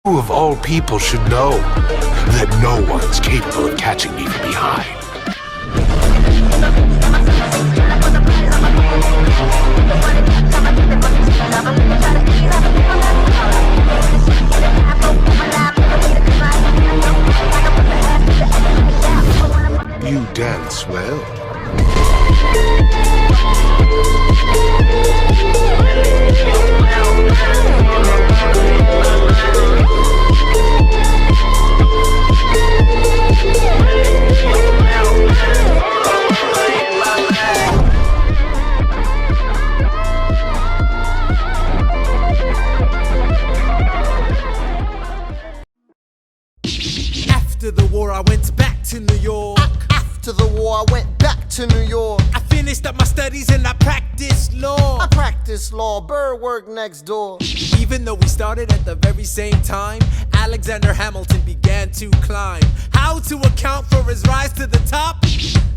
Who of all people should know that no one's capable of catching me from behind? You dance well. After the war, I went back to New York. After the war, I went back to New York. I finished up my studies and I practiced law. I practiced law, Burr worked next door. Even though we started at the very same time, Alexander Hamilton began to climb. How to account for his rise to the top?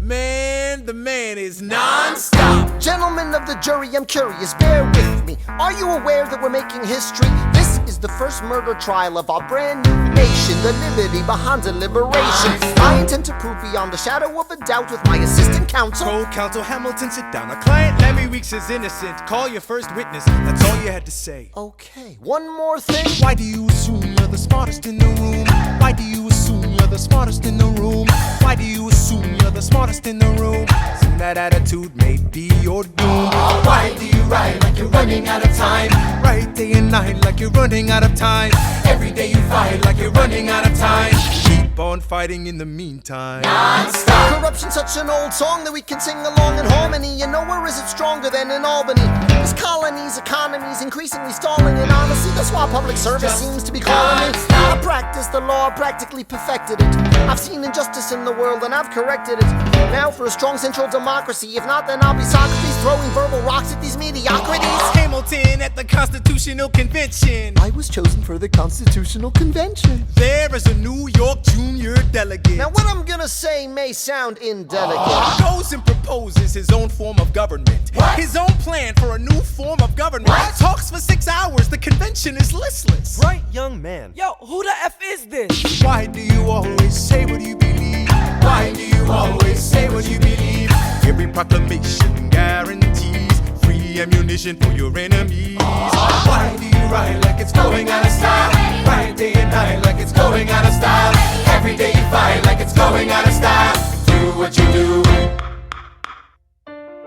Man, the man is non-stop. Gentlemen of the jury, I'm curious, bear with me. Are you aware that we're making history? This is the first murder trial of our brand new nation, the liberty behind deliberation. I intend to prove beyond a shadow of a doubt with my assistant counsel. Co-counsel Hamilton, sit down. Our client Lemmy Weeks is innocent. Call your first witness. That's all you had to say. Okay, one more thing. Why do you assume you're the smartest in the room? Why do you assume you're the smartest in the room? Why do you assume you're the smartest in the room? Soon that attitude may be your doom. Why do you write like you're running out of time? Write day and night like you're running out of time. Every day you fight like you're running out of time. Keep on fighting in the meantime. Non-stop. Corruption's such an old song that we can sing along in harmony. You know, where is it stronger than in Albany? This colony's economy's increasingly stalling, and honestly, that's why public service seems to be calling me. I practiced the law, practically perfected it. I've seen injustice in the world and I've corrected it. Now for a strong central democracy. If not, then I'll be Socrates throwing verbal rocks at these mediocrities. Hamilton at the Constitutional Convention. I was chosen for the Constitutional Convention. There is a New York junior delegate. Now what I'm gonna say may sound indelicate. Goes and proposes his own form of government. His own plan for a new form of government. Talks for 6 hours, the convention is listless. Bright young man. Yo, who the F is this? Why do you always say what you believe? Why do you always say what you believe? Every proclamation guarantees free ammunition for your enemies. Why do you write like it's going out of style? Write day and night like it's going out of style. Every day you fight like it's going out of style. Do what you do.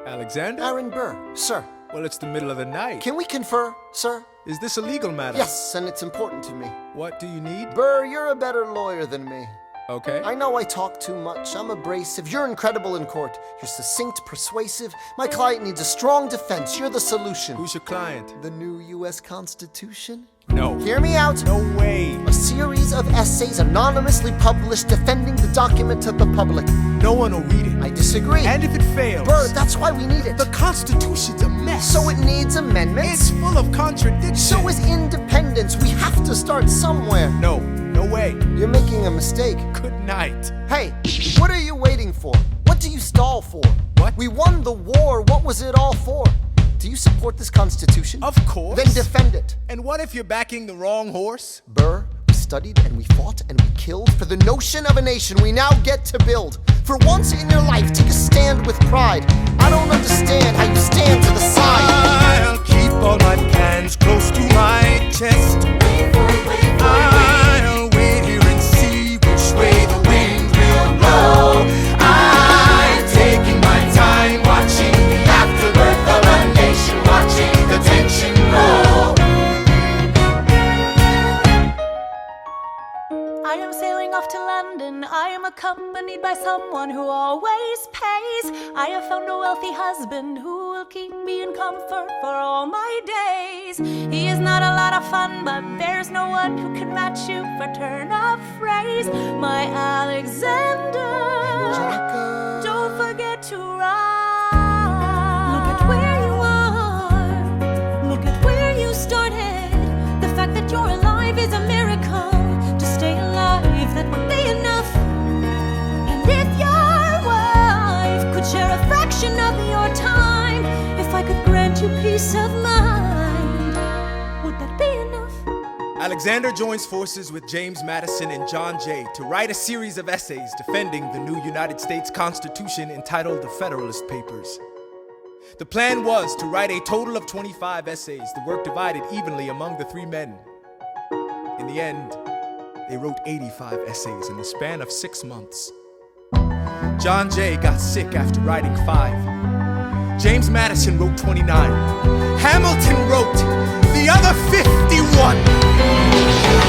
Alexander? Aaron Burr, sir. Well, it's the middle of the night. Can we confer, sir? Is this a legal matter? Yes, and it's important to me. What do you need? Burr, you're a better lawyer than me. Okay. I know I talk too much. I'm abrasive. You're incredible in court. You're succinct, persuasive. My client needs a strong defense. You're the solution. Who's your client? The new U.S. Constitution? No. Hear me out. No way. A series of essays anonymously published defending the document to the public. No one will read it. I disagree. And if it fails? Burr, that's why we need it. The Constitution's a mess. So it needs amendments? It's full of contradictions. So is independence. We have to start somewhere. No. No way. You're making a mistake. Good night. Hey, what are you waiting for? What do you stall for? What? We won the war. What was it all for? Do you support this Constitution? Of course. Then defend it. And what if you're backing the wrong horse? Burr, we studied and we fought and we killed for the notion of a nation we now get to build. For once in your life, take a stand with pride. I don't understand how you stand to the side. I'll keep all my plans close to my chest. I'll wait here and see which way the wind will blow. I'm taking my time, watching the afterbirth of a nation, watching the tension grow. I am sailing off to London. I am accompanied by someone who always pays. I have found a wealthy husband who will keep me in comfort for all my days. He is not a lot of fun, but there's no one who can match you for turn of phrase. My Alexander, don't forget to ride. Look at where you are. Look at where you started. The fact that you're alive is a miracle. To stay alive, that would be enough. And if your wife could share a fraction of your time, if I could grant you peace of mind, would that be enough? Alexander joins forces with James Madison and John Jay to write a series of essays defending the new United States Constitution entitled The Federalist Papers. The plan was to write a total of 25 essays, the work divided evenly among the three men. In the end, they wrote 85 essays in the span of 6 months. John Jay got sick after writing 5. James Madison wrote 29. Hamilton wrote the other 51.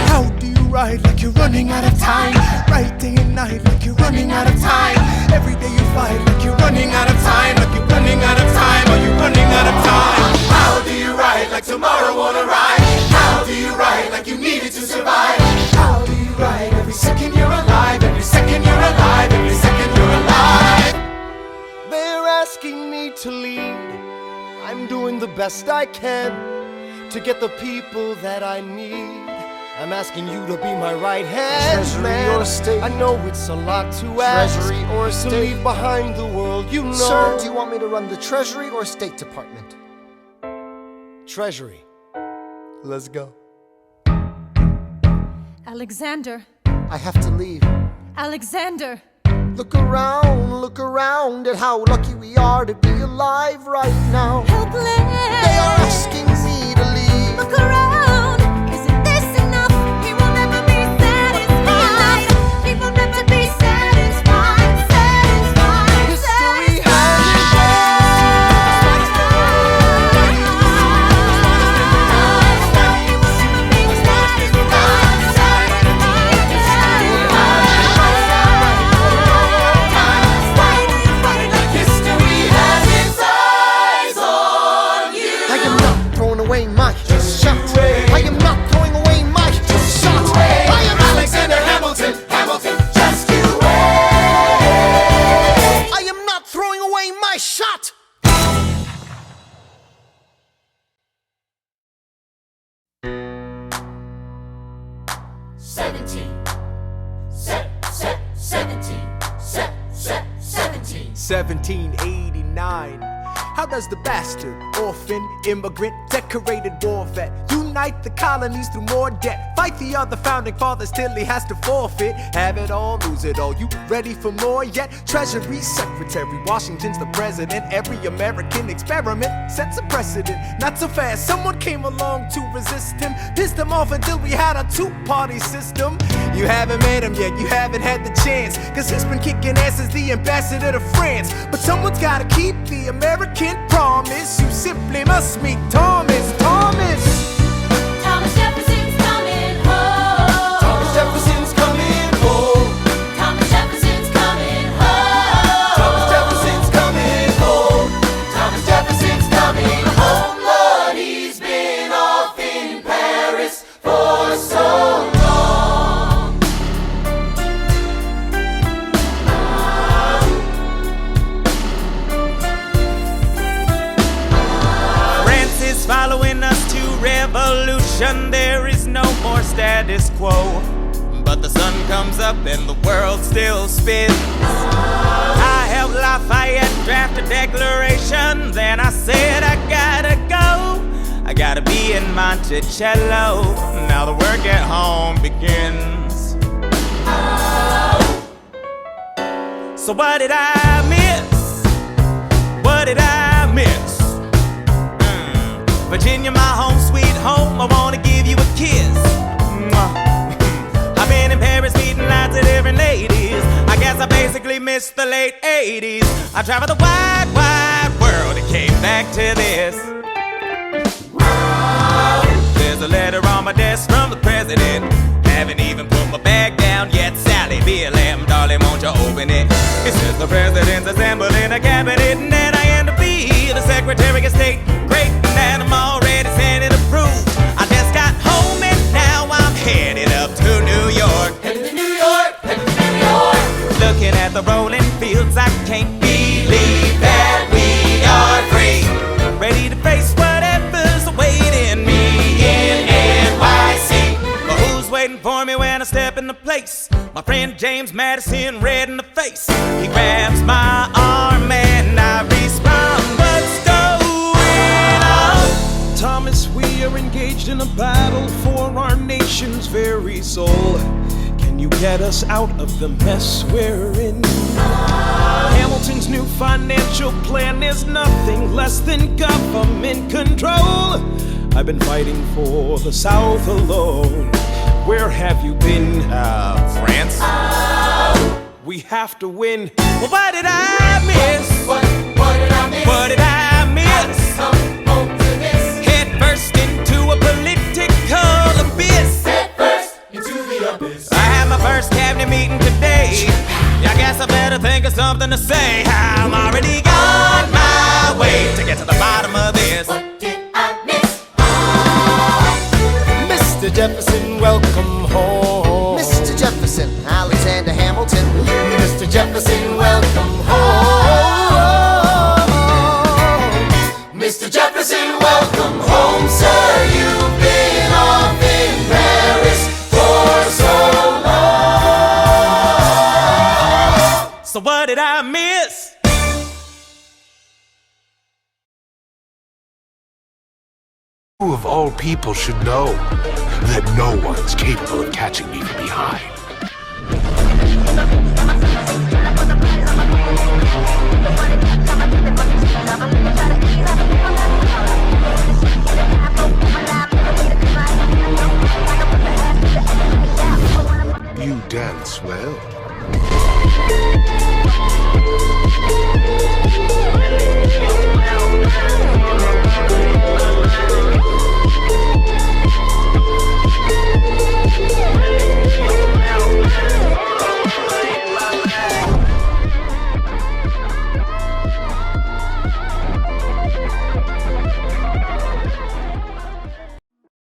How do you write like you're running out of time? Write day and night like you're running out of time. Every day you fight like you're running out of time. Like you're running out of time. Are you running out of time? How do you write like tomorrow won't arrive? How do you write like you needed to survive? How do you write every second you're alive? Every second you're alive. Every second you're alive. They're asking me to lead. I'm doing the best I can to get the people that I need. I'm asking you to be my right hand, Treasury man. or state? I know it's a lot to ask. Treasury or to state? leave behind the world, you know. Sir, do you want me to run the Treasury or State Department? Treasury. Let's go. Alexander, I have to leave. Alexander. Look around at how lucky we are to be alive right now. Helpless. They are asking me to leave. Look around. Isn't this enough? He will never be satisfied. He will never be satisfied. Satisfied. History Away my shot. I am not throwing away my shot. I am Alexander Hamilton, Hamilton, just you wait. I am not throwing away my shot. $17. 1789. How does the bastard, orphan, immigrant, decorated war vet unite the colonies through more debt? Fight the other founding fathers till he has to forfeit. Have it all, lose it all. You ready for more yet? Treasury Secretary, Washington's the president. Every American experiment sets a precedent. Not so fast, someone came along to resist him. Pissed him off until we had a two-party system. You haven't met him yet, you haven't had the chance, cause he's been kicking ass as the ambassador to France. But someone's gotta keep the American promise. You simply must meet Thomas. Thomas Jefferson's coming home. Thomas Jefferson's coming home. Thomas Jefferson's coming home. Thomas Jefferson's coming home. Thomas Jefferson's coming home. Lord, he's been off in Paris for so long. Following us to revolution, there is no more status quo. But the sun comes up and the world still spins. I helped Lafayette draft a declaration, then I said I gotta go. I gotta be in Monticello. Now the work at home begins. So what did I miss? What did I miss? Virginia, my home, sweet home, I wanna give you a kiss. I've been in Paris meeting lots of different ladies. I guess I basically missed the late 80s. I traveled the wide, wide world and came back to this. There's a letter on my desk from the president. Haven't even put my bag down yet. Sally, BLM, darling, won't you open it? It says the president's assembling a cabinet, and then I end up being the Secretary of State. Great, and I'm already sending approved. I just got home and now I'm headed up to New York. Headed to New York. Headed to New York. Looking at the rolling fields, I can't believe that we are free. Ready to face whatever's awaiting me in NYC. But who's waiting for me when I step into place? My friend James Madison, red in the face. He grabs my arm and I respond, what's going on? Thomas, we We're engaged in a battle for our nation's very soul. Can you get us out of the mess we're in? Hamilton's new financial plan is nothing less than government control. I've been fighting for the South alone. Where have you been? France? We have to win. Well, what did I miss? What did I miss? What did I miss? Come home to this. Head first into a political abyss. Head first into the abyss. I had my first cabinet meeting today. I guess I better think of something to say. I'm already on my way to get to the bottom of this. What did I miss? Mr. Jefferson, welcome home. Mr. Jefferson, Alexander Hamilton. Mr. Jefferson, welcome home. Mr. Jefferson, welcome home, sir. You've been off in Paris for so long. So what did I miss? Who of all people should know that no one's capable of catching me from behind? You dance well.